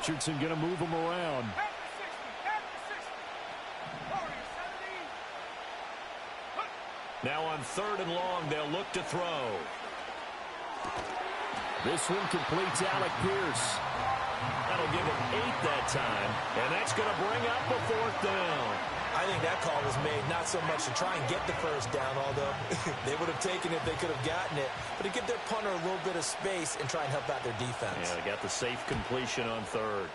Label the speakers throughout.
Speaker 1: Richardson going to move him around.
Speaker 2: Now on 3rd and long, they'll look to throw.
Speaker 1: This one completes Alec Pierce.
Speaker 2: That'll give him 8 that time, and that's going to bring up a 4th down.
Speaker 3: I think that call was made not so much to try and get the first down, although they would have taken it if they could have gotten it, but to give their punter a little bit of space and try and help out their defense.
Speaker 2: Yeah, they got the safe completion on 3rd.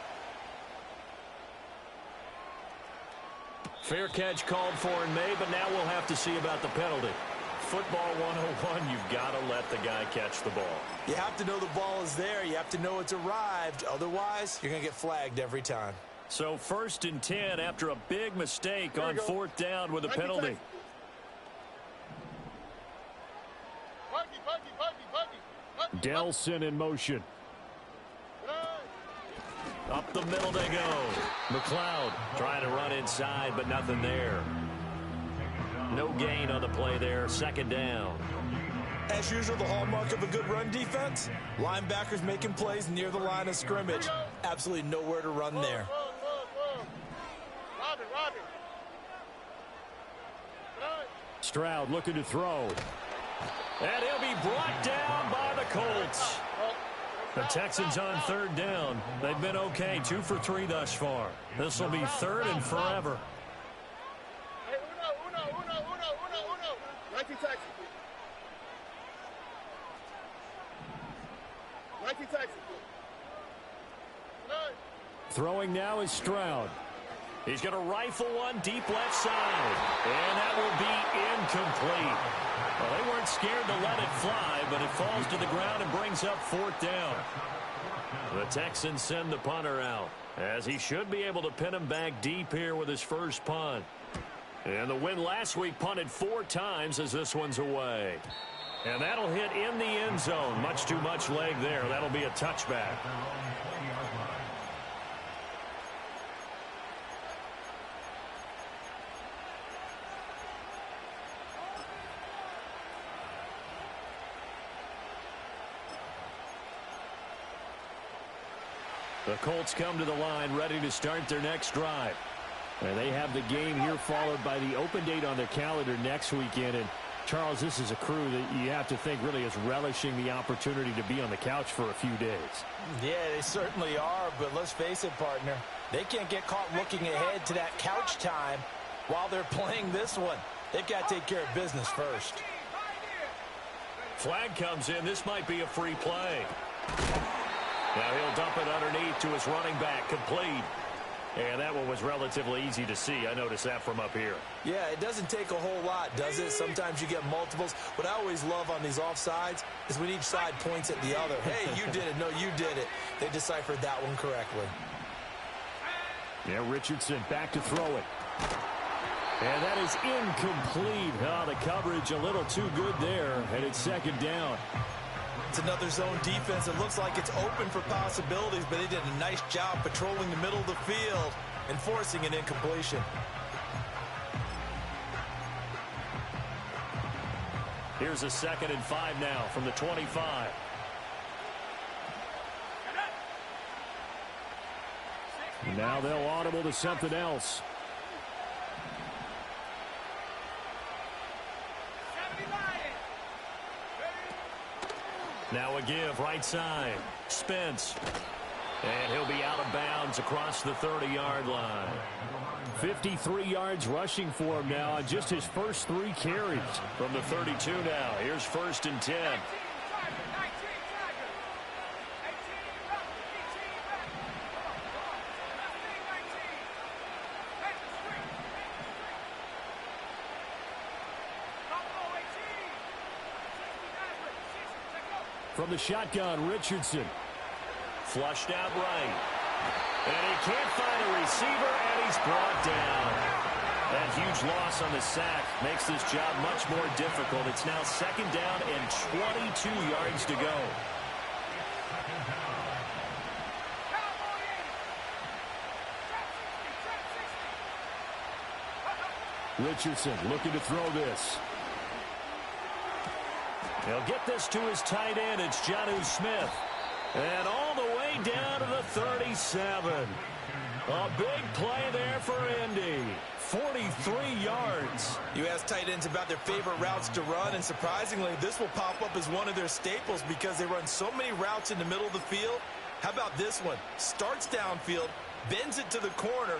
Speaker 2: Fair catch called for in May, but now we'll have to see about the penalty. Football 101, you've got to let the guy catch the ball.
Speaker 3: You have to know the ball is there. You have to know it's arrived. Otherwise, you're going to get flagged every time.
Speaker 2: So 1st and 10 after a big mistake on 4th down with a penalty.
Speaker 1: Delson in motion.
Speaker 2: Up the middle they go. McLeod trying to run inside, but nothing there. No gain on the play there. 2nd down.
Speaker 3: As usual, the hallmark of a good run defense, linebackers making plays near the line of scrimmage. Absolutely nowhere to run there.
Speaker 1: Stroud looking to throw.
Speaker 2: And he'll be brought down by the Colts. The Texans on 3rd down. They've been okay, 2 for 3 thus far. This will be 3rd and forever.
Speaker 1: Throwing now is Stroud.
Speaker 2: He's going to rifle one deep left side. And that will be incomplete. Well, they weren't scared to let it fly, but it falls to the ground and brings up 4th down. The Texans send the punter out, as he should be able to pin him back deep here with his first punt. And the win last week punted 4 times as this one's away. And that'll hit in the end zone. Much too much leg there. That'll be a touchback. The Colts come to the line ready to start their next drive.
Speaker 1: And they have the game here followed by the open date on their calendar next weekend. And Charles, this is a crew that you have to think really is relishing the opportunity to be on the couch for a few days.
Speaker 3: Yeah, they certainly are, but let's face it, partner. They can't get caught looking ahead to that couch time while they're playing this one. They've got to take care of business first.
Speaker 2: Flag comes in. This might be a free play. Now he'll dump it underneath to his running back, complete. And that one was relatively easy to see. I noticed that from up here.
Speaker 3: Yeah, it doesn't take a whole lot, does it? Sometimes you get multiples. What I always love on these offsides is when each side points at the other. Hey, you did it. No, you did it. They deciphered that one correctly.
Speaker 1: Yeah, Richardson back to throw it. And that is incomplete. Oh, the coverage a little too good there. And it's 2nd down.
Speaker 3: It's another zone defense. It looks like it's open for possibilities, but they did a nice job patrolling the middle of the field and forcing an incompletion.
Speaker 2: Here's a 2nd and 5 now from the 25.
Speaker 1: Now they'll audible to something else.
Speaker 2: Now a give right side. Spence. And he'll be out of bounds across the 30-yard line.
Speaker 1: 53 yards rushing for him now on just his first 3 carries.
Speaker 2: From the 32 now. Here's 1st and 10.
Speaker 1: From the shotgun, Richardson.
Speaker 2: Flushed out right. And he can't find a receiver, and he's brought down. That huge loss on the sack makes this job much more difficult. It's now 2nd down and 22 yards to go.
Speaker 1: Richardson looking to throw this.
Speaker 2: He'll get this to his tight end. It's Jonnu Smith. And all the way way down to the 37. A big play there for Indy. 43 yards.
Speaker 3: You ask tight ends about their favorite routes to run, and surprisingly, this will pop up as one of their staples because they run so many routes in the middle of the field. How about this one? Starts downfield, bends it to the corner,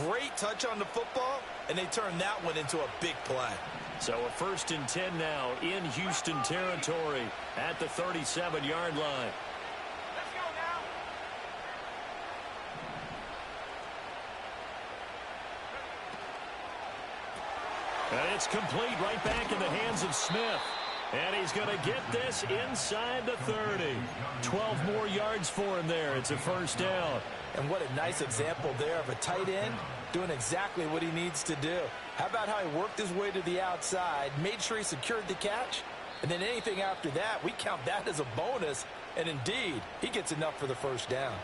Speaker 3: great touch on the football, and they turn that one into a big play.
Speaker 2: So a 1st and 10 now in Houston territory at the 37-yard line. And it's complete right back in the hands of Smith. And he's going to get this inside the 30. 12 more yards for him there. It's a 1st down.
Speaker 3: And what a nice example there of a tight end doing exactly what he needs to do. How about how he worked his way to the outside, made sure he secured the catch, and then anything after that, we count that as a bonus. And indeed, he gets enough for the 1st down.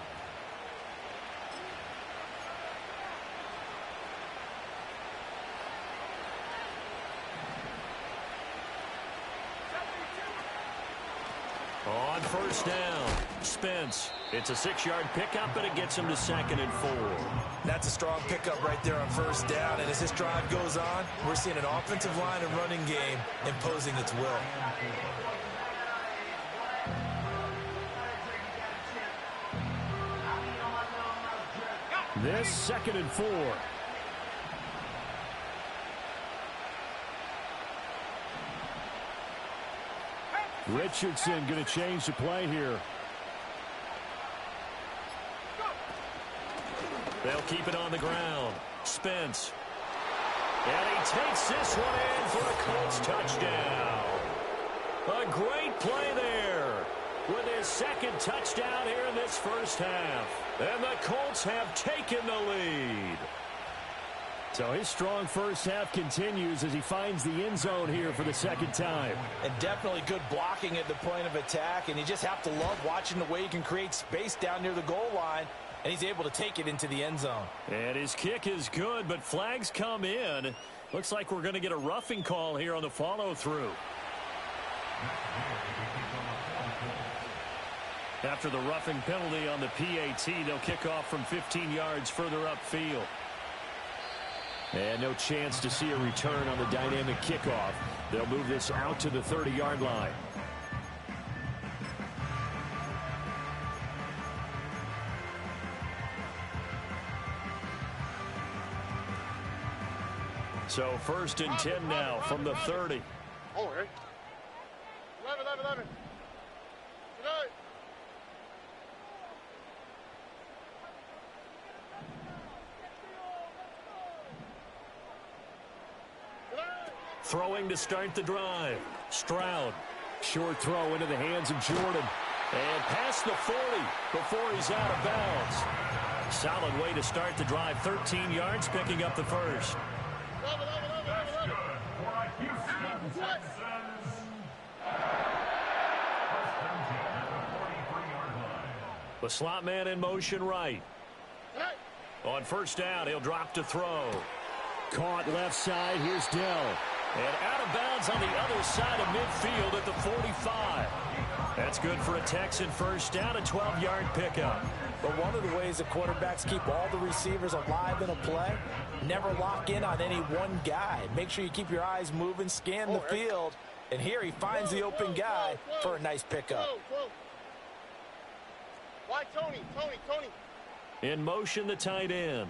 Speaker 2: On 1st down, Spence. It's a 6-yard pickup, and it gets him to 2nd and 4.
Speaker 3: That's a strong pickup right there on 1st down. And as this drive goes on, we're seeing an offensive line and running game imposing its will.
Speaker 1: This 2nd and 4. Richardson going to change the play here.
Speaker 2: They'll keep it on the ground. Spence. And he takes this one in for a Colts touchdown. A great play there with his 2nd touchdown here in this 1st half. And the Colts have taken the lead.
Speaker 1: So his strong 1st half continues as he finds the end zone here for the 2nd time.
Speaker 3: And definitely good blocking at the point of attack, and you just have to love watching the way he can create space down near the goal line, and he's able to take it into the end zone.
Speaker 2: And his kick is good, but flags come in. Looks like we're going to get a roughing call here on the follow-through. After the roughing penalty on the PAT, they'll kick off from 15 yards further upfield.
Speaker 1: And no chance to see a return on the dynamic kickoff. They'll move this out to the 30-yard line.
Speaker 2: So 1st and 10 now from the 30.
Speaker 4: Oh, right. 11.
Speaker 2: Throwing to start the drive. Stroud.
Speaker 1: Short throw into the hands of Jordan.
Speaker 2: And past the 40 before he's out of bounds. Solid way to start the drive. 13 yards, picking up the 1st. The slot man in motion right. On 1st down, he'll drop to throw.
Speaker 1: Caught left side. Here's Dell.
Speaker 2: And out of bounds on the other side of midfield at the 45. That's good for a Texan 1st down, a 12-yard pickup.
Speaker 3: But one of the ways that quarterbacks keep all the receivers alive in a play, never lock in on any one guy. Make sure you keep your eyes moving, scan the field, and here he finds the open guy for a nice pickup.
Speaker 4: Why Tony?
Speaker 2: In motion, the tight end.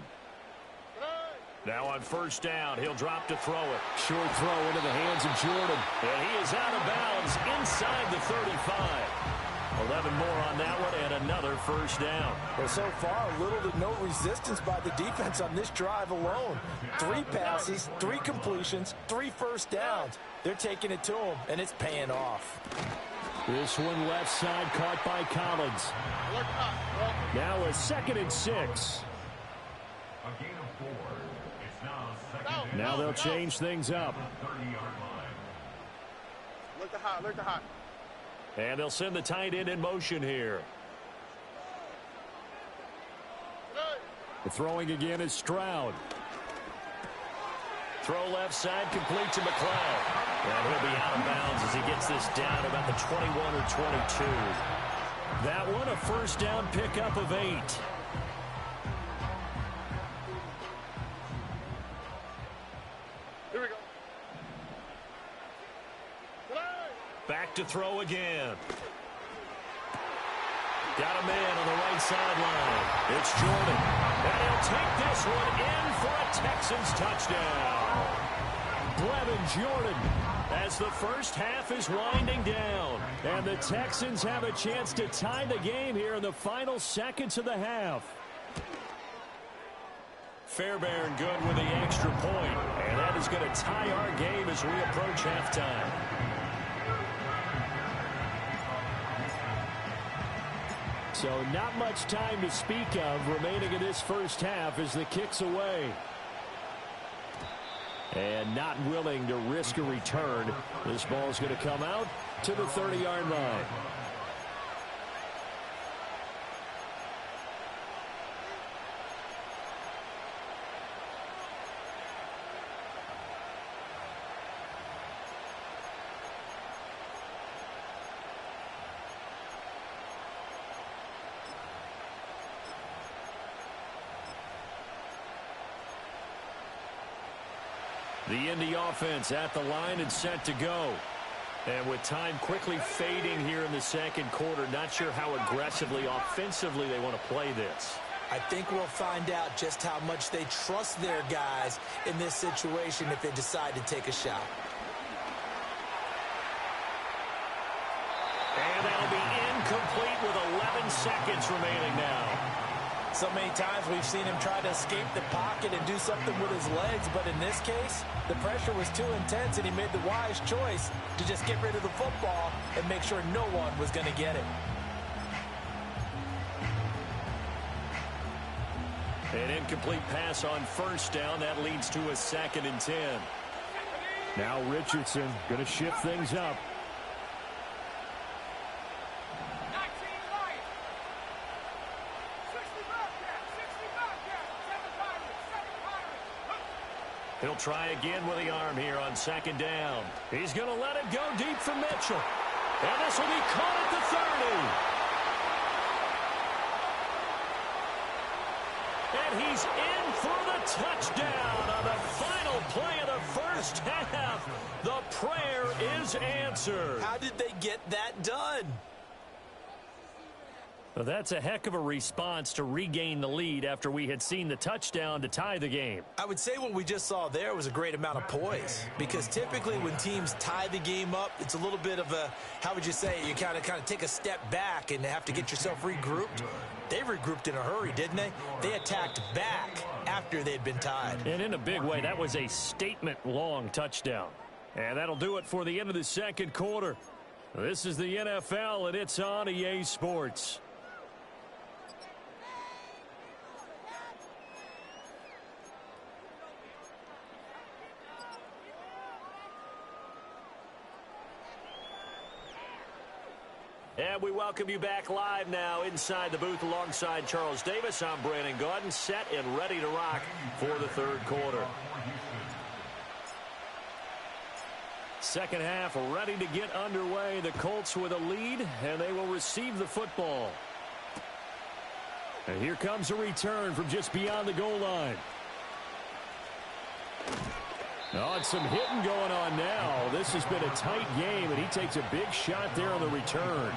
Speaker 2: Now on 1st down, he'll drop to throw it.
Speaker 1: Short throw into the hands of Jordan.
Speaker 2: And he is out of bounds inside the 35. 11 more on that one and another 1st down.
Speaker 3: Well, so far, little to no resistance by the defense on this drive alone. 3 passes, 3 completions, 3 1st downs. They're taking it to him, and it's paying off.
Speaker 1: This one left side caught by Collins. Now a 2nd and 6. Now they'll change things up.
Speaker 4: Look to hot.
Speaker 2: And they'll send the tight end in motion here.
Speaker 1: The throwing again is Stroud.
Speaker 2: Throw left side, complete to McLeod. And he'll be out of bounds as he gets this down about the 21 or 22. That one a first down pickup of 8.
Speaker 4: Here we go.
Speaker 2: Back to throw again. Got a man on the right sideline. It's Jordan. And he'll take this one in for a Texans touchdown. Brevin Jordan, as the first half is winding down. And the Texans have a chance to tie the game here in the final seconds of the half. Fairbairn good with the extra point. And that is going to tie our game as we approach halftime.
Speaker 1: So not much time to speak of remaining in this first half as the kick's away. And not willing to risk a return. This ball's going to come out to the 30-yard line.
Speaker 2: The Indy offense at the line and set to go. And with time quickly fading here in the second quarter, not sure how aggressively, offensively they want to play this.
Speaker 3: I think we'll find out just how much they trust their guys in this situation if they decide to take a shot.
Speaker 2: And that'll be incomplete with 11 seconds remaining now.
Speaker 3: So many times we've seen him try to escape the pocket and do something with his legs, but in this case, the pressure was too intense and he made the wise choice to just get rid of the football and make sure no one was going to get it.
Speaker 2: An incomplete pass on first down. That leads to a 2nd and 10.
Speaker 1: Now Richardson going to shift things up.
Speaker 2: He'll try again with the arm here on 2nd down. He's going to let it go deep for Mitchell. And this will be caught at the 30. And he's in for the touchdown on the final play of the first half. The prayer is answered.
Speaker 3: How did they get that done?
Speaker 2: Well, that's a heck of a response to regain the lead after we had seen the touchdown to tie the game.
Speaker 3: I would say what we just saw there was a great amount of poise, because typically when teams tie the game up, it's a little bit of a, how would you say, you kind of take a step back and have to get yourself regrouped. They regrouped in a hurry, didn't they? They attacked back after they'd been tied.
Speaker 2: And in a big way, that was a statement-long touchdown. And that'll do it for the end of the second quarter. This is the NFL, and it's on EA Sports. And we welcome you back live now inside the booth alongside Charles Davis. I'm Brandon Gaudin, set and ready to rock for the third quarter. Second half ready to get underway. The Colts with a lead, and they will receive the football. And here comes a return from just beyond the goal line. Oh, and some hitting going on now. This has been a tight game, and he takes a big shot there on the return.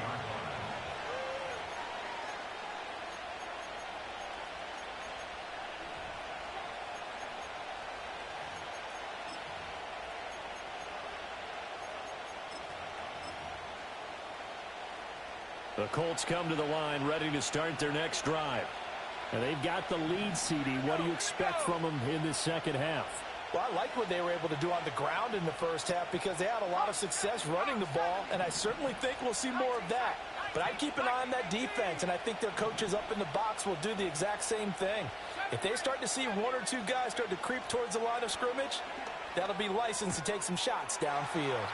Speaker 2: The Colts come to the line ready to start their next drive. And they've got the lead, CD. What do you expect from them in this second half?
Speaker 3: Well, I like what they were able to do on the ground in the first half because they had a lot of success running the ball, and I certainly think we'll see more of that. But I'd keep an eye on that defense, and I think their coaches up in the box will do the exact same thing. If they start to see one or two guys start to creep towards the line of scrimmage, that'll be licensed to take some shots downfield.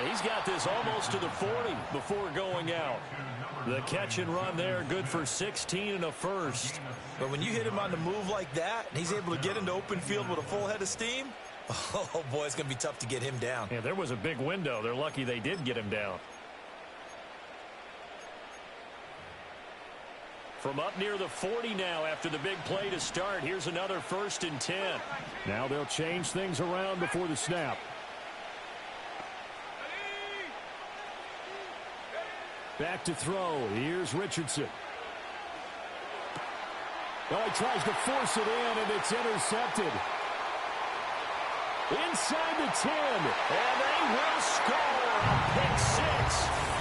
Speaker 2: He's got this almost to the 40 before going out. The catch and run there, good for 16 and a first.
Speaker 3: But when you hit him on the move like that, and he's able to get into open field with a full head of steam, oh, boy, it's going to be tough to get him down.
Speaker 2: Yeah, there was a big window. They're lucky they did get him down. From up near the 40 now after the big play to start. Here's another 1st and 10.
Speaker 1: Now they'll change things around before the snap. Back to throw. Here's Richardson. Oh, he tries to force it in, and it's intercepted. Inside the 10.
Speaker 2: And they will score a pick 6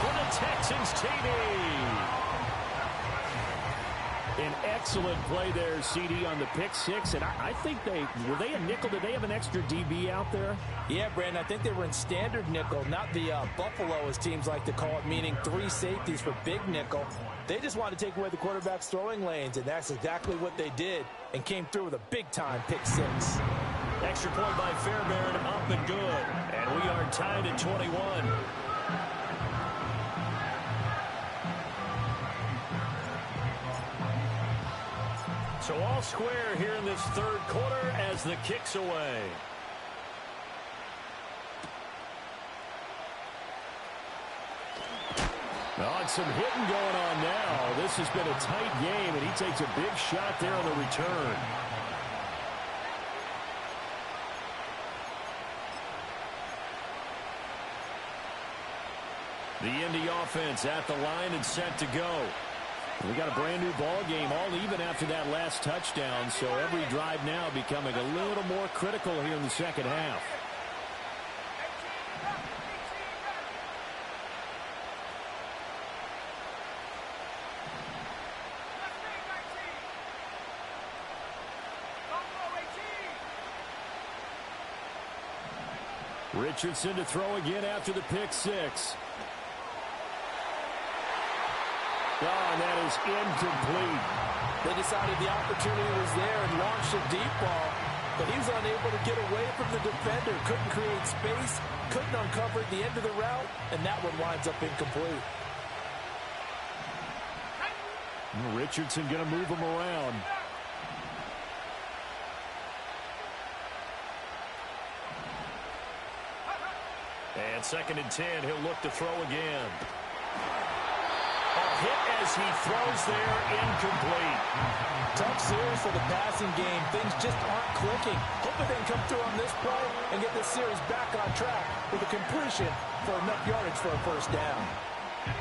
Speaker 2: for the Texans TD.
Speaker 1: An excellent play there, CD, on the pick 6. And I think were they a nickel? Did they have an extra DB out there?
Speaker 3: Yeah, Brandon, I think they were in standard nickel, not the Buffalo, as teams like to call it, meaning 3 safeties for big nickel. They just wanted to take away the quarterback's throwing lanes, and that's exactly what they did, and came through with a big-time pick 6.
Speaker 2: Extra point by Fairbairn, up and good. And we are tied at 21. So all square here in this 3rd quarter as the kick's away.
Speaker 1: Oh, and some hitting going on now. This has been a tight game, and he takes a big shot there on the return.
Speaker 2: The Indy offense at the line and set to go.
Speaker 1: We got a brand new ball game, all even after that last touchdown, so every drive now becoming a little more critical here in the second half. Richardson to throw again after the pick 6. Oh, and that is incomplete.
Speaker 3: They decided the opportunity was there and launched a deep ball, but he was unable to get away from the defender, couldn't create space, couldn't uncover at the end of the route, and that one winds up incomplete.
Speaker 1: Richardson going to move him around.
Speaker 2: And 2nd and 10, he'll look to throw again. Hit as he throws there, incomplete.
Speaker 3: Tough series for the passing game. Things just aren't clicking. Hoping they can come through on this play and get this series back on track with a completion for enough yardage for a 1st down.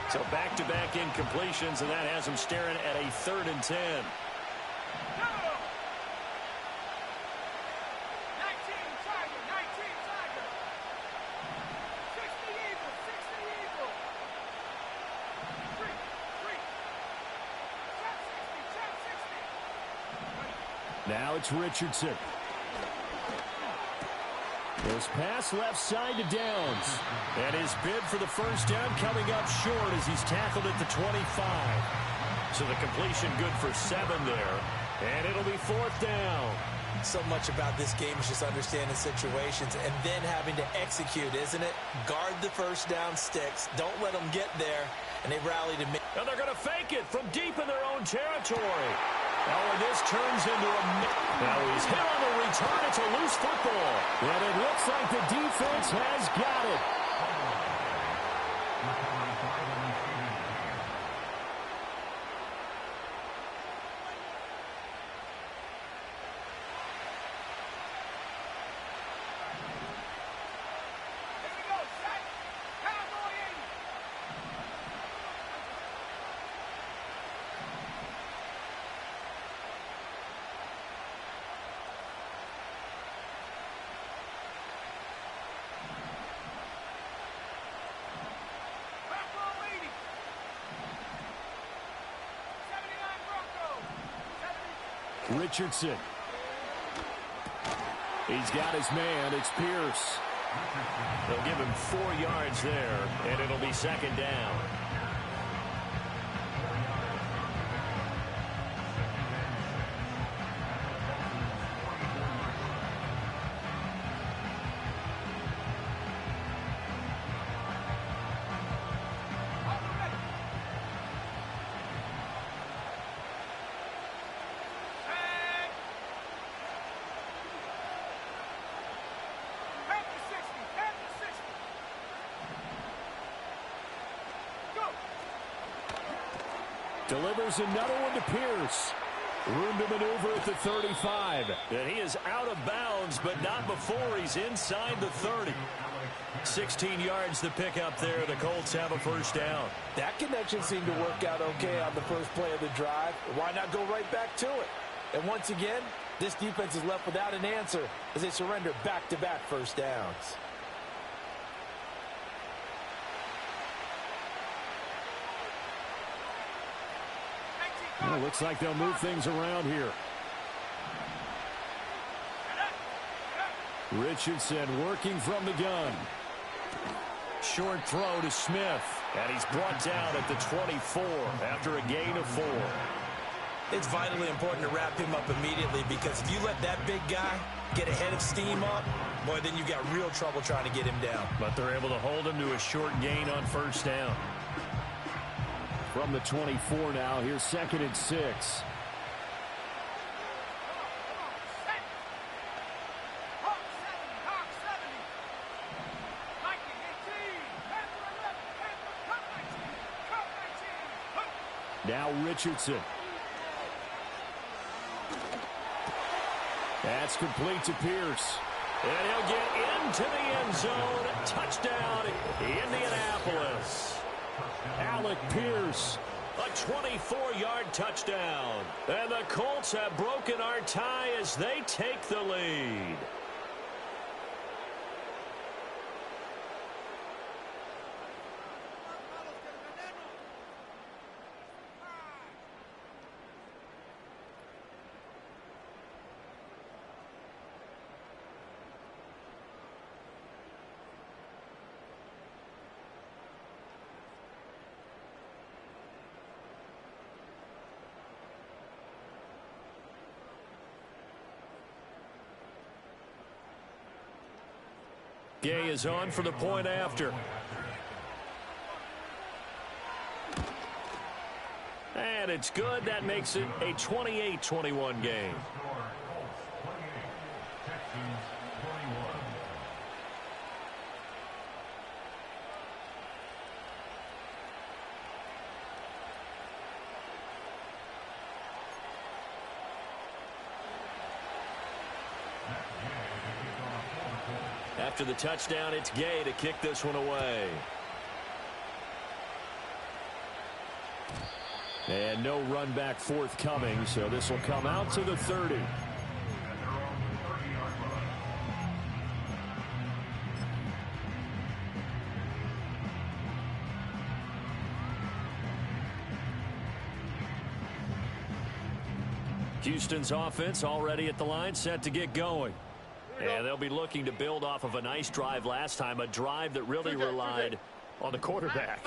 Speaker 2: So back-to-back incompletions, and that has him staring at a 3rd and 10.
Speaker 1: Now it's Richardson. His pass left side to Downs.
Speaker 2: And his bid for the 1st down coming up short as he's tackled at the 25. So the completion good for 7 there. And it'll be 4th down.
Speaker 3: So much about this game is just understanding situations and then having to execute, isn't it? Guard the 1st down sticks. Don't let them get there. And they rally to me.
Speaker 2: And they're going to fake it from deep in their own territory. Oh, and this turns into a... Now he's hit on the return. It's a loose football.
Speaker 1: And it looks like the defense has got it. Richardson. He's got his man. It's Pierce.
Speaker 2: They'll give him 4 yards there, and it'll be 2nd down.
Speaker 1: Delivers another one to Pierce. Room to maneuver at the 35.
Speaker 2: And he is out of bounds, but not before he's inside the 30. 16 yards to pick up there. The Colts have a first down.
Speaker 3: That connection seemed to work out okay on the first play of the drive. Why not go right back to it? And once again, this defense is left without an answer as they surrender back-to-back first downs.
Speaker 1: Well, looks like they'll move things around here. Richardson working from the gun. Short throw to Smith. And he's brought down at the 24 after a gain of 4.
Speaker 3: It's vitally important to wrap him up immediately because if you let that big guy get ahead of steam up, boy, then you've got real trouble trying to get him down.
Speaker 1: But they're able to hold him to a short gain on first down. From the 24 now, here's 2nd and 6. Now Richardson. That's complete to Pierce.
Speaker 2: And he'll get into the end zone. Touchdown, Indianapolis.
Speaker 1: Alec Pierce.
Speaker 2: A 24-yard touchdown. And the Colts have broken our tie as they take the lead. Gay is on for the point after. And it's good. That makes it a 28-21 game. After the touchdown, it's Gay to kick this one away.
Speaker 1: And no run back forthcoming, so this will come out to the 30.
Speaker 2: Houston's offense already at the line, set to get going. And they'll be looking to build off of a nice drive last time, a drive that really relied on the quarterback.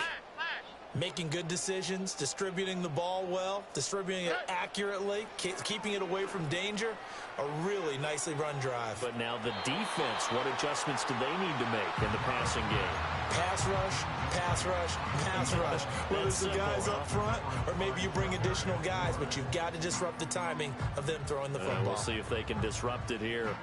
Speaker 3: Making good decisions, distributing the ball well, distributing it accurately, keeping it away from danger. A really nicely run drive.
Speaker 2: But now the defense, what adjustments do they need to make in the passing game?
Speaker 3: Pass rush, pass rush, pass rush. Whether it's the guys up front or maybe you bring additional guys, but you've got to disrupt the timing of them throwing the football.
Speaker 2: We'll see if they can disrupt it here.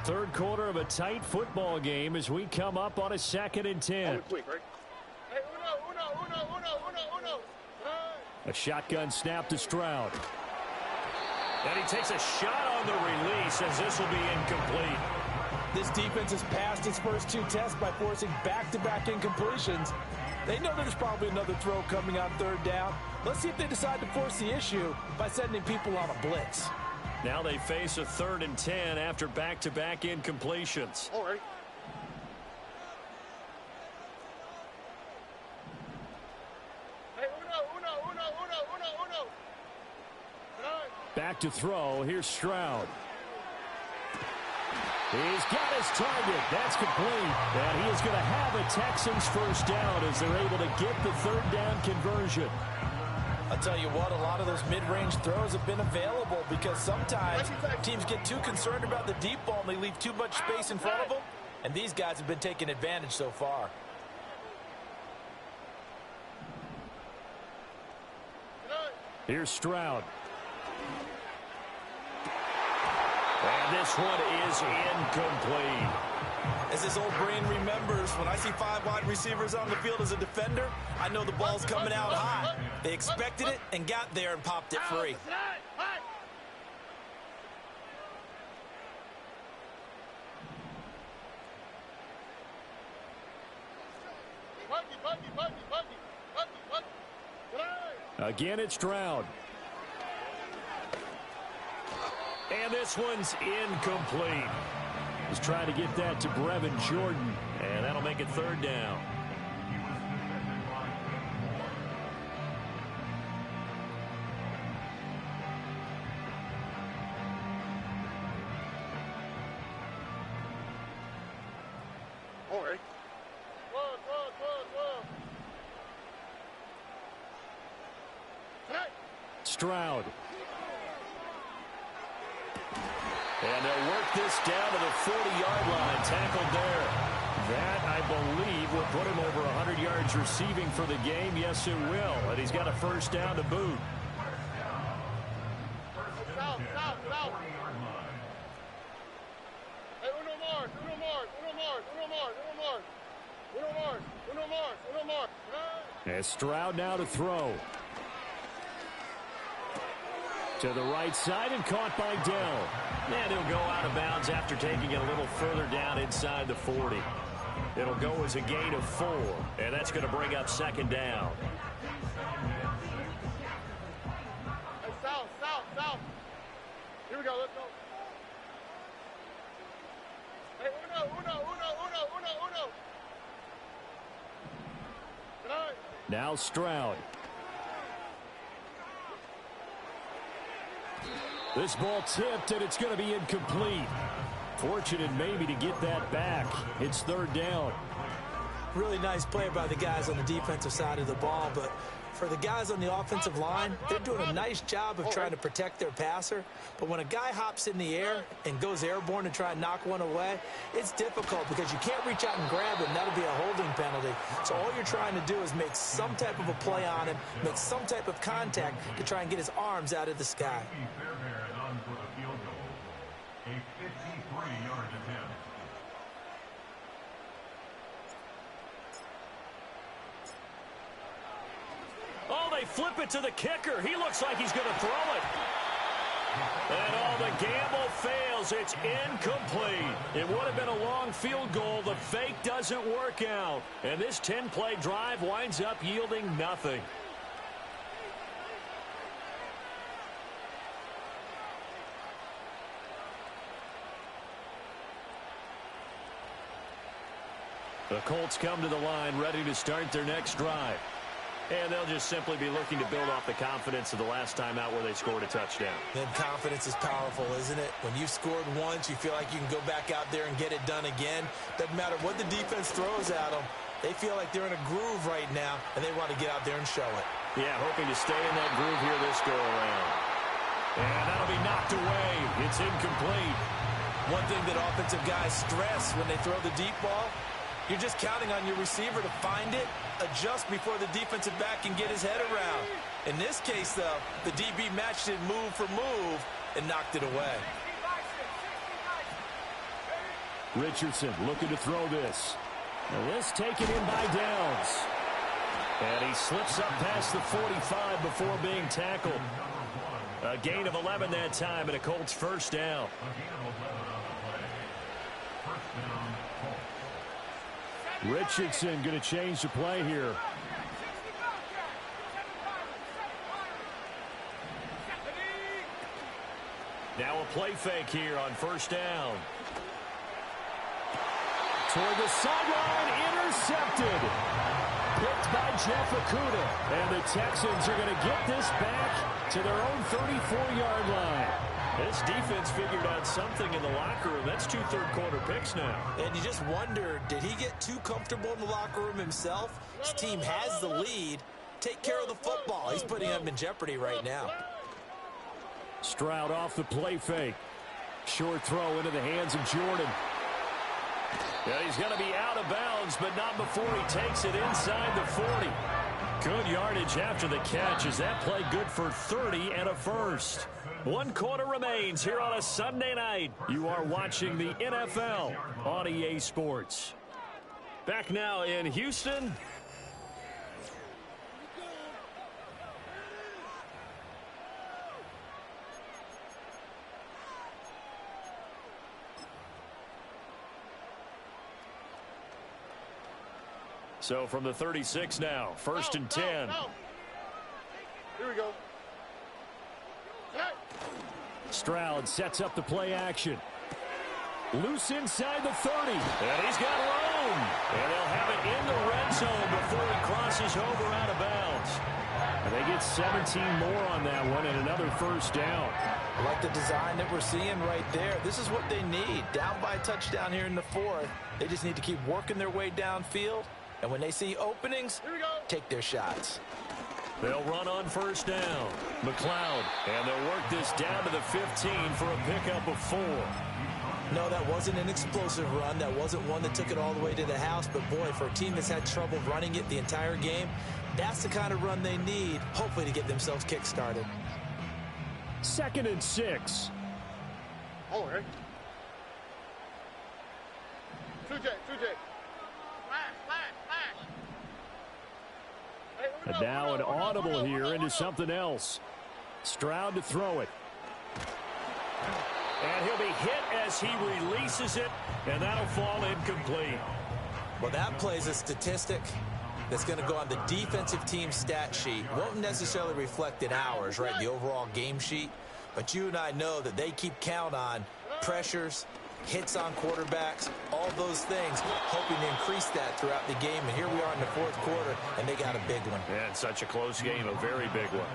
Speaker 1: Third quarter of a tight football game as we come up on a 2nd and 10. A shotgun snap to Stroud.
Speaker 2: And he takes a shot on the release as this will be incomplete.
Speaker 3: This defense has passed its first 2 tests by forcing back-to-back incompletions. They know there's probably another throw coming on 3rd down. Let's see if they decide to force the issue by sending people on a blitz.
Speaker 2: Now they face a 3rd and 10 after back-to-back incompletions.
Speaker 4: All right.
Speaker 1: Back to throw. Here's Stroud. He's got his target. That's complete. And he is going to have a Texans first down as they're able to get the 3rd down conversion.
Speaker 3: I'll tell you what, a lot of those mid-range throws have been available because sometimes teams get too concerned about the deep ball and they leave too much space in front of them. And these guys have been taking advantage so far.
Speaker 1: Here's Stroud.
Speaker 2: And this one is incomplete.
Speaker 3: As this old brain remembers, when I see 5 wide receivers on the field as a defender, I know the ball's coming out high. They expected it and got there and popped it free.
Speaker 1: Again, it's Stroud.
Speaker 2: And this one's incomplete. He's trying to get that to Brevin Jordan, and that'll make it 3rd down.
Speaker 1: Stroud.
Speaker 2: And they'll work this down to the 40-yard line. Tackled there.
Speaker 1: That, I believe, will put him over 100 yards receiving for the game. Yes, it will. And he's got a 1st down to boot.
Speaker 4: South. Hey, uno more.
Speaker 1: As Stroud now to throw. To the right side and caught by Dell.
Speaker 2: And he'll go out of bounds after taking it a little further down inside the 40. It'll go as a gain of 4, and that's going to bring up 2nd down.
Speaker 4: Hey, south. Here we go, let's go. Hey, uno.
Speaker 1: Now Stroud. This ball tipped, and it's going to be incomplete. Fortunate maybe to get that back. It's 3rd down.
Speaker 3: Really nice play by the guys on the defensive side of the ball, but for the guys on the offensive line, they're doing a nice job of trying to protect their passer. But when a guy hops in the air and goes airborne to try and knock one away, it's difficult because you can't reach out and grab him. That'll be a holding penalty. So all you're trying to do is make some type of a play on him, make some type of contact to try and get his arms out of the sky.
Speaker 2: Oh, they flip it to the kicker. He looks like he's going to throw it. And all the gamble fails. It's incomplete. It would have been a long field goal. The fake doesn't work out. And this 10-play drive winds up yielding nothing.
Speaker 1: The Colts come to the line ready to start their next drive.
Speaker 2: And they'll just simply be looking to build off the confidence of the last time out where they scored a touchdown.
Speaker 3: Then confidence is powerful, isn't it? When you've scored once, you feel like you can go back out there and get it done again. Doesn't matter what the defense throws at them. They feel like they're in a groove right now, and they want to get out there and show it.
Speaker 2: Yeah, hoping to stay in that groove here this go-around. And that'll be knocked away. It's incomplete.
Speaker 3: One thing that offensive guys stress when they throw the deep ball, you're just counting on your receiver to find it, adjust before the defensive back can get his head around. In this case, though, the DB matched it move for move and knocked it away.
Speaker 1: Richardson looking to throw this. And this taken in by Downs.
Speaker 2: And he slips up past the 45 before being tackled. A gain of 11 that time and a Colts 1st down.
Speaker 1: Richardson going to change the play here.
Speaker 2: Now a play fake here on 1st down.
Speaker 1: Toward the sideline, intercepted. Picked by Jeff Okudah. And the Texans are going to get this back to their own 34-yard line.
Speaker 2: This defense figured out something in the locker room. That's 2 third-quarter picks now.
Speaker 3: And you just wonder, did he get too comfortable in the locker room himself? His team has the lead. Take care of the football. He's putting them in jeopardy right now.
Speaker 1: Stroud off the play fake. Short throw into the hands of Jordan.
Speaker 2: Yeah, he's going to be out of bounds, but not before he takes it inside the 40. Good yardage after the catch as that play good for 30 and a first. 1 quarter remains here on a Sunday night. You are watching the NFL on EA Sports. Back now in Houston. So from the 36 now, first and 10.
Speaker 4: Here we go.
Speaker 1: Stroud sets up the play action. Loose inside the 30.
Speaker 2: And he's got room. And they'll have it in the red zone before he crosses over out of bounds.
Speaker 1: And they get 17 more on that one and another first down.
Speaker 3: I like the design that we're seeing right there. This is what they need. Down by a touchdown here in the fourth. They just need to keep working their way downfield. And when they see openings, take their shots.
Speaker 2: They'll run on first down. McLeod. And they'll work this down to the 15 for a pickup of 4.
Speaker 3: No, that wasn't an explosive run. That wasn't one that took it all the way to the house. But, boy, for a team that's had trouble running it the entire game, that's the kind of run they need, hopefully, to get themselves kick-started.
Speaker 1: 2nd and 6.
Speaker 4: Oh, hey. 2J.
Speaker 1: And now an audible here into something else. Stroud to throw it.
Speaker 2: And he'll be hit as he releases it, and that'll fall incomplete.
Speaker 3: Well, that plays a statistic that's going to go on the defensive team stat sheet. Won't necessarily reflect in ours, right, the overall game sheet. But you and I know that they keep count on pressures, hits on quarterbacks, all those things, hoping to increase that throughout the game. And here we are in the fourth quarter, and they got a big one.
Speaker 2: And such a close game, a very big one.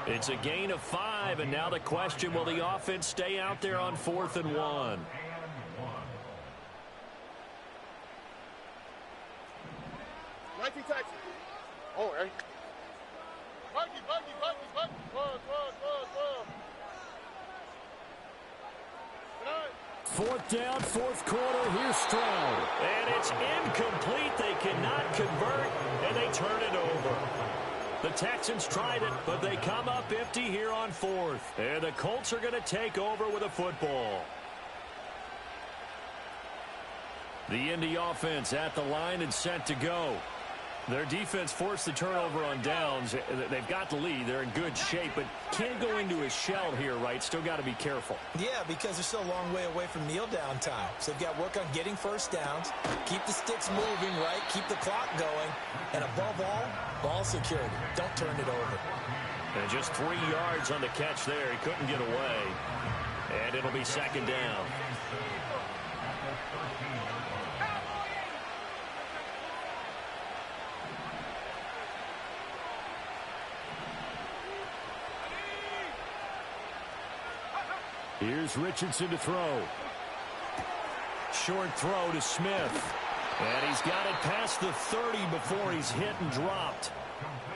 Speaker 2: It's a gain of 5, and now the question, will the offense stay out there on 4th and 1?
Speaker 4: Oh, hey. Buggy.
Speaker 1: 4th down, 4th quarter. Here's Stroud.
Speaker 2: And it's incomplete. They cannot convert, and they turn it over. The Texans tried it, but they come up empty here on 4th. And the Colts are going to take over with a football. The Indy offense at the line and set to go. Their defense forced the turnover on downs. They've got the lead. They're in good shape, but can't go into a shell here, right? Still got to be careful.
Speaker 3: Yeah, because they're still a long way away from kneel down time. So they've got to work on getting first downs, keep the sticks moving, right? Keep the clock going. And above all, ball security. Don't turn it over.
Speaker 2: And just 3 yards on the catch there. He couldn't get away. And it'll be 2nd down.
Speaker 1: Here's Richardson to throw.
Speaker 2: Short throw to Smith. And he's got it past the 30 before he's hit and dropped.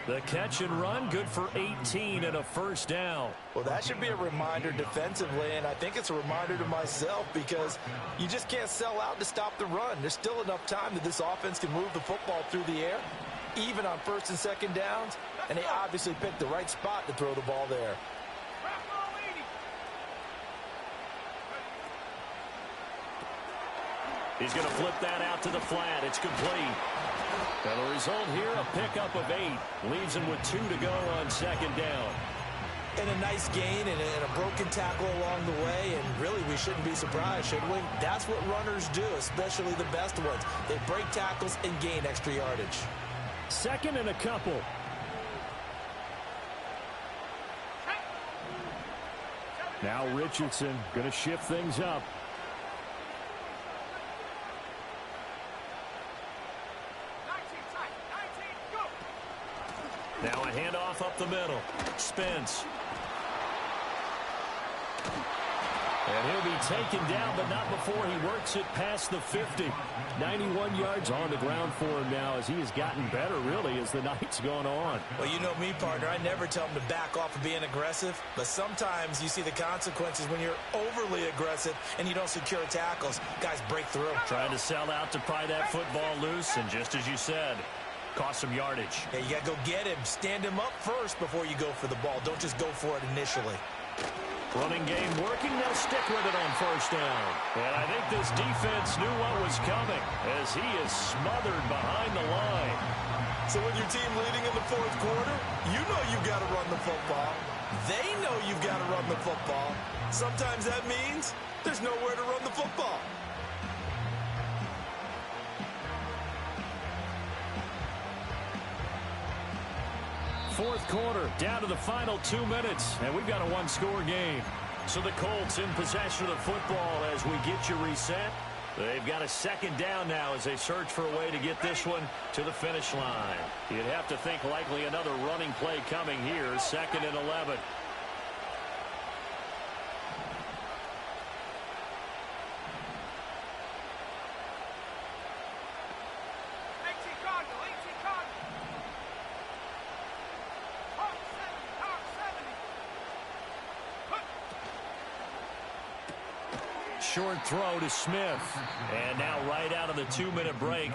Speaker 2: The catch and run, good for 18 and a first down.
Speaker 3: Well, that should be a reminder defensively, and I think it's a reminder to myself because you just can't sell out to stop the run. There's still enough time that this offense can move the football through the air, even on 1st and 2nd downs, and they obviously picked the right spot to throw the ball there.
Speaker 2: He's going to flip that out to the flat. It's complete. And the result here, a pickup of 8. Leaves him with 2 to go on 2nd down.
Speaker 3: And a nice gain and a broken tackle along the way, and really we shouldn't be surprised, should we? That's what runners do, especially the best ones. They break tackles and gain extra yardage.
Speaker 1: 2nd and a couple. Now Richardson going to shift things up.
Speaker 2: Now a handoff up the middle. Spence. And he'll be taken down, but not before he works it past the 50.
Speaker 1: 91 yards on the ground for him now as he has gotten better, really, as the night's gone on.
Speaker 3: Well, you know me, partner. I never tell him to back off of being aggressive, but sometimes you see the consequences when you're overly aggressive and you don't secure tackles. Guys break through.
Speaker 2: Trying to sell out to pry that football loose, and just as you said, Cost some yardage.
Speaker 3: Yeah, you got to go get him. Stand him up first before you go for the ball. Don't just go for it initially.
Speaker 2: Running game working. They'll stick with it on first down. And I think this defense knew what was coming as he is smothered behind the line.
Speaker 3: So with your team leading in the fourth quarter, you know you've got to run the football. They know you've got to run the football. Sometimes that means there's nowhere to run the football.
Speaker 2: Fourth quarter, down to the final 2 minutes, and we've got a one-score game. So the Colts in possession of the football as we get you reset. They've got a second down now as they search for a way to get this one to the finish line. You'd have to think likely another running play coming here, 2nd and 11. Short throw to Smith. And now right out of the 2-minute break,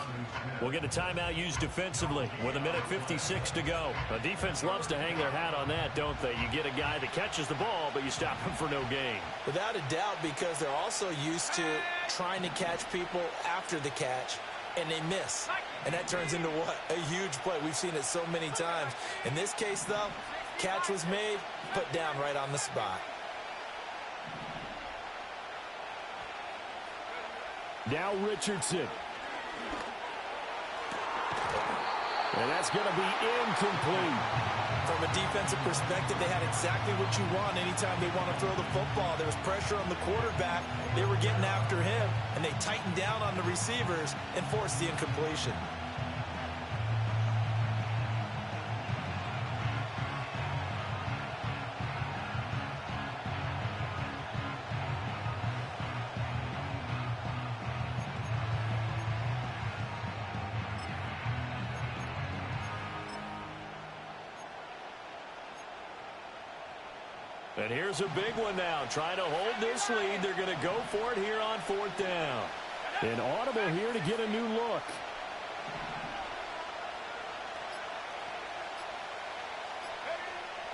Speaker 2: we'll get a timeout used defensively with 1:56 to go. The defense loves to hang their hat on that, don't they? You get a guy that catches the ball, but you stop him for no gain.
Speaker 3: Without a doubt, because they're also used to trying to catch people after the catch, and they miss. And that turns into what? A huge play. We've seen it so many times. In this case, though, catch was made, put down right on the spot.
Speaker 1: Now Richardson. And that's going to be incomplete.
Speaker 3: From a defensive perspective, they had exactly what you want anytime they want to throw the football. There was pressure on the quarterback. They were getting after him, and they tightened down on the receivers and forced the incompletion.
Speaker 2: And here's a big one now. Trying to hold this lead. They're going to go for it here on 4th down.
Speaker 1: An audible here to get a new look.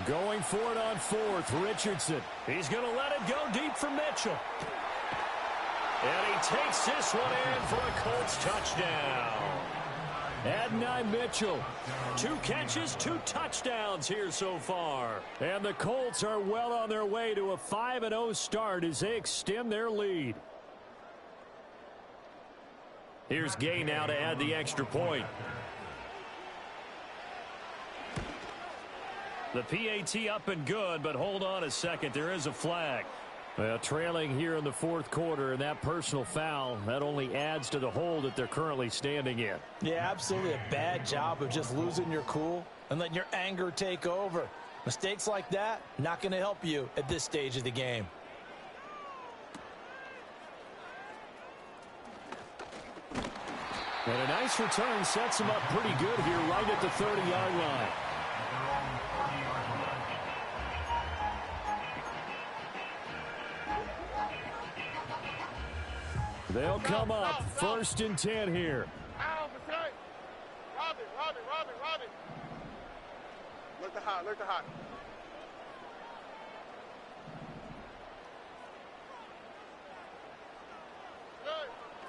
Speaker 1: Going for it on 4th, Richardson.
Speaker 2: He's going to let it go deep for Mitchell. And he takes this one in for a Colts touchdown.
Speaker 1: Adonai Mitchell.
Speaker 2: 2 catches, 2 touchdowns here so far.
Speaker 1: And the Colts are well on their way to a 5-0 start as they extend their lead.
Speaker 2: Here's Gay now to add the extra point. The PAT up and good, but hold on a second. There is a flag.
Speaker 1: Well, trailing here in the 4th quarter, and that personal foul, that only adds to the hole that they're currently standing in.
Speaker 3: Yeah, absolutely a bad job of just losing your cool and letting your anger take over. Mistakes like that, not going to help you at this stage of the game.
Speaker 1: And a nice return sets him up pretty good here right at the 30-yard line. They'll come up 1st and 10 here.
Speaker 4: Robin. Look to hot.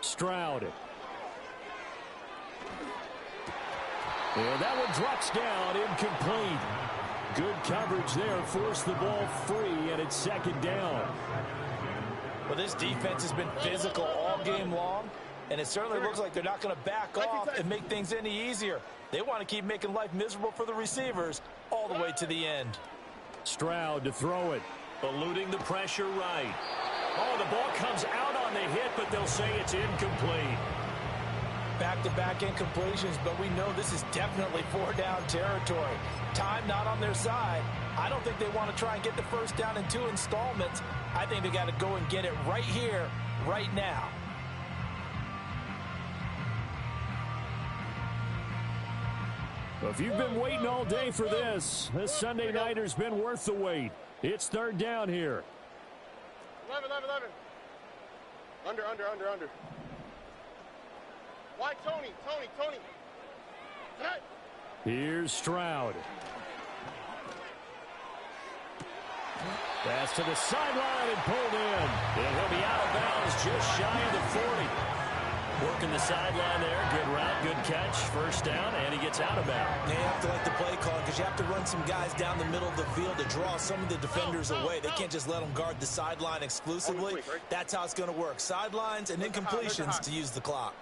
Speaker 1: Stroud. And that one drops down, incomplete. Good coverage there, forced the ball free, and it's 2nd down.
Speaker 3: Well, this defense has been physical all game long, and it certainly looks like they're not going to back off and make things any easier. They want to keep making life miserable for the receivers all the way to the end.
Speaker 1: Stroud to throw it.
Speaker 2: Eluding the pressure right. Oh, the ball comes out on the hit, but they'll say it's incomplete.
Speaker 3: Back-to-back incompletions, but we know this is definitely 4-down territory. Time not on their side. I don't think they want to try and get the first down in 2 installments. I think they got to go and get it right here, right now.
Speaker 1: If you've been waiting all day for this Sunday nighter's been worth the wait. It's 3rd down here.
Speaker 4: 11. Under. Why, Tony?
Speaker 1: Here's Stroud. Pass to the sideline and pulled in.
Speaker 2: And he'll be out of bounds just shy of the 40. Working the sideline there. Good route, good catch. First down, and he gets out of bounds.
Speaker 3: They have to like the play call because you have to run some guys down the middle of the field to draw some of the defenders away. They can't just let them guard the sideline exclusively. That's how it's going to work. Sidelines and incompletions to use the clock.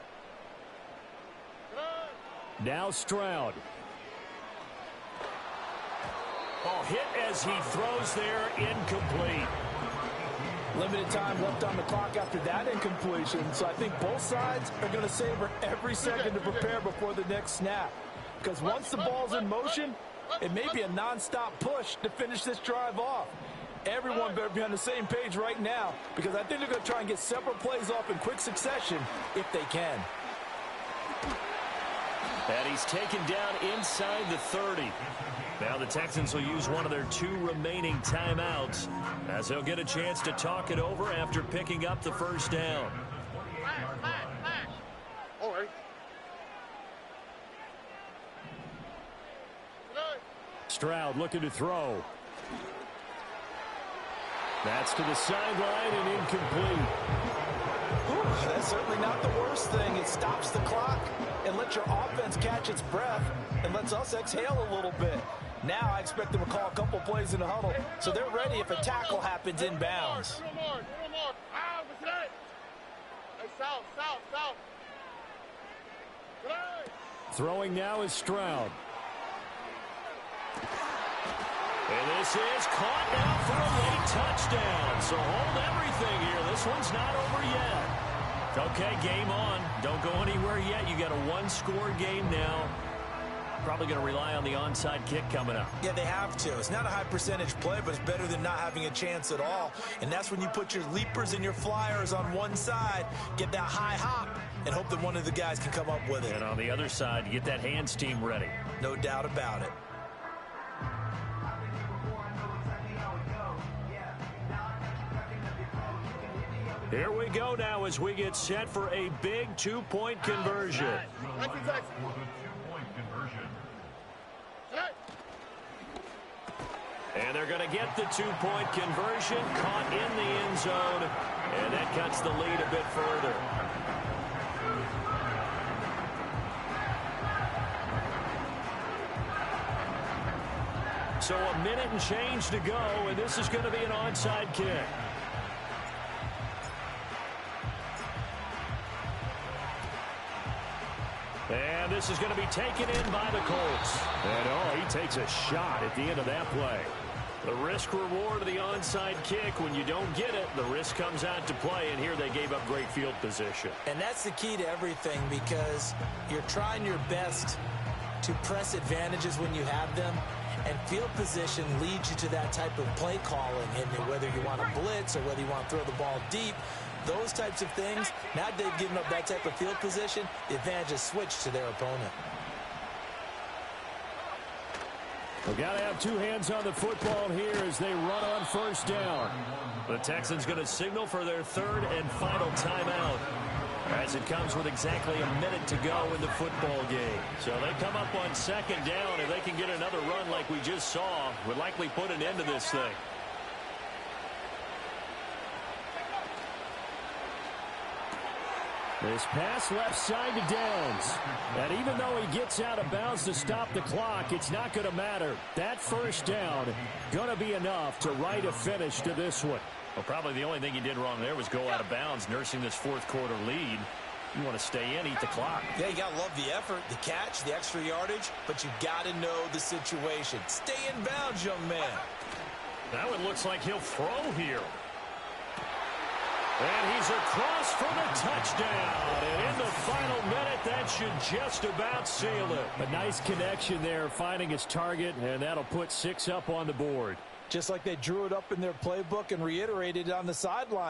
Speaker 1: Now Stroud.
Speaker 2: Ball hit as he throws there, incomplete.
Speaker 5: Limited time left on the clock after that incompletion, so I think both sides are going to savor every second to prepare before the next snap. Because once the ball's in motion, it may be a non-stop push to finish this drive off. Everyone better be on the same page right now, because I think they're going to try and get several plays off in quick succession if they can.
Speaker 2: And he's taken down inside the 30. Now the Texans will use one of their 2 remaining timeouts as they'll get a chance to talk it over after picking up the first down.
Speaker 4: All right.
Speaker 1: Stroud looking to throw. That's to the sideline and incomplete.
Speaker 5: Ooh, that's certainly not the worst thing. It stops the clock and lets your offense catch its breath and lets us exhale a little bit. Now I expect them to call a couple plays in the huddle, so they're ready if a tackle happens inbounds.
Speaker 1: Throwing now is Stroud.
Speaker 2: And this is caught now for a late touchdown. So hold everything here. This one's not over yet. Okay, game on. Don't go anywhere yet. You got a 1-score game now. Probably going to rely on the onside kick coming up.
Speaker 3: Yeah, they have to. It's not a high percentage play, but it's better than not having a chance at all. And that's when you put your leapers and your flyers on one side, get that high hop, and hope that one of the guys can come up with it.
Speaker 2: And on the other side, you get that hands team ready.
Speaker 3: No doubt about it.
Speaker 2: Here we go now as we get set for a big 2-point conversion. And they're going to get the 2-point conversion, caught in the end zone, and that cuts the lead a bit further. So a minute and change to go, and this is going to be an onside kick. And this is going to be taken in by the Colts.
Speaker 1: And he takes a shot at the end of that play.
Speaker 2: The risk-reward of the onside kick, when you don't get it, the risk comes out to play, and here they gave up great field position.
Speaker 3: And that's the key to everything, because you're trying your best to press advantages when you have them, and field position leads you to that type of play calling, and whether you want to blitz or whether you want to throw the ball deep, those types of things, now that they've given up that type of field position, the advantage is switched to their opponent.
Speaker 1: We've got to have 2 hands on the football here as they run on first down.
Speaker 2: The Texans going to signal for their 3rd and final timeout as it comes with exactly a minute to go in the football game. So they come up on 2nd down. If they can get another run like we just saw, would likely put an end to this thing.
Speaker 1: This pass left side to Downs. And even though he gets out of bounds to stop the clock, it's not going to matter. That first down going to be enough to write a finish to this one.
Speaker 2: Well, probably the only thing he did wrong there was go out of bounds, nursing this 4th quarter lead. You want to stay in, eat the clock.
Speaker 3: Yeah, you got to love the effort, the catch, the extra yardage, but you got to know the situation. Stay in bounds, young man.
Speaker 2: Now it looks like he'll throw here. And he's across for the touchdown. And in the final minute, that should just about seal it.
Speaker 1: A nice connection there, finding his target, and that'll put 6 up on the board.
Speaker 5: Just like they drew it up in their playbook and reiterated it on the sideline.